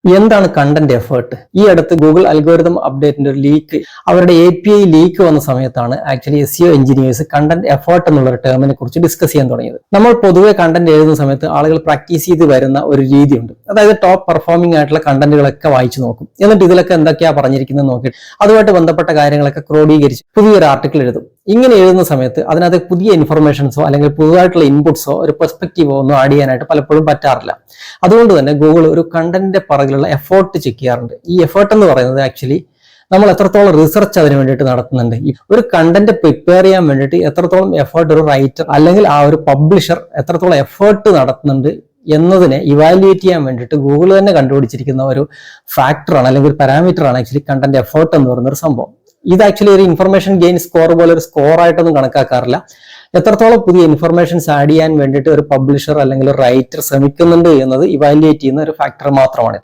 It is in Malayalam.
എന്താണ് കണ്ടന്റ് എഫേർട്ട്? ഈ അടുത്ത് ഗൂഗിൾ അൽഗോരിതം അപ്ഡേറ്റിന്റെ ഒരു ലീക്ക്, അവരുടെ API ലീക്ക് വന്ന സമയത്താണ് actually SEO engineers content effort എന്നുള്ള ഒരു ടേമിനെ കുറിച്ച് ഡിസ്കസ് ചെയ്യാൻ തുടങ്ങിയത്. നമ്മൾ പൊതുവെ കണ്ടന്റ് എഴുതുന്ന സമയത്ത് ആളുകൾ പ്രാക്ടീസ് ചെയ്ത് വരുന്ന ഒരു രീതിയുണ്ട്. അതായത് ടോപ്പ് പെർഫോമിംഗ് ആയിട്ടുള്ള കണ്ടന്റുകളൊക്കെ വായിച്ചു നോക്കും, എന്നിട്ട് ഇതിലൊക്കെ എന്തൊക്കെയാ പറഞ്ഞിരിക്കുന്നത് നോക്കിയിട്ട് അതുമായിട്ട് ബന്ധപ്പെട്ട കാര്യങ്ങളൊക്കെ ക്രോഡീകരിച്ച് പുതിയൊരു ആർട്ടിക്കിൾ എഴുതും. ഇങ്ങനെ എഴുതുന്ന സമയത്ത് അതിനകത്ത് പുതിയ ഇൻഫർമേഷൻസോ അല്ലെങ്കിൽ പുതുതായിട്ടുള്ള ഇൻപുട്സോ ഒരു പെർസ്പെക്റ്റീവോ ഒന്നും ആഡ് ചെയ്യാനായിട്ട് പലപ്പോഴും പറ്റാറില്ല. അതുകൊണ്ട് തന്നെ ഗൂഗിൾ ഒരു കണ്ടന്റിന്റെ പുറകിലുള്ള എഫേർട്ട് ചെക്ക് ചെയ്യാറുണ്ട്. ഈ എഫേർട്ട് എന്ന് പറയുന്നത് ആക്ച്വലി നമ്മൾ എത്രത്തോളം റിസർച്ച് അതിന് വേണ്ടിയിട്ട് നടത്തുന്നുണ്ട്, ഒരു കണ്ടന്റ് പ്രിപ്പയർ ചെയ്യാൻ വേണ്ടിയിട്ട് എത്രത്തോളം എഫേർട്ട് ഒരു റൈറ്റർ അല്ലെങ്കിൽ ആ ഒരു പബ്ലിഷർ എത്രത്തോളം എഫേർട്ട് നടത്തുന്നുണ്ട് എന്നതിനെ ഇവാലുവേറ്റ് ചെയ്യാൻ വേണ്ടിയിട്ട് ഗൂഗിൾ തന്നെ കണ്ടുപിടിച്ചിരിക്കുന്ന ഒരു ഫാക്ടറാണ് അല്ലെങ്കിൽ ഒരു പാരാമീറ്ററാണ് ആക്ച്വലി കണ്ടന്റ് എഫേർട്ട് എന്ന് പറയുന്ന ഒരു സംഭവം. ഇത് ആക്ച്വലി ഒരു ഇൻഫർമേഷൻ ഗെയിൻ സ്കോർ പോലെ ഒരു സ്കോർ ആയിട്ടൊന്നും കണക്കാക്കാറില്ല. എത്രത്തോളം പുതിയ ഇൻഫർമേഷൻസ് ആഡ് ചെയ്യാൻ വേണ്ടിയിട്ട് ഒരു പബ്ലിഷർ അല്ലെങ്കിൽ ഒരു റൈറ്റർ ശ്രമിക്കുന്നുണ്ട് എന്നത് ഇവാലുവേറ്റ് ചെയ്യുന്ന ഒരു ഫാക്ടർ മാത്രമാണ്.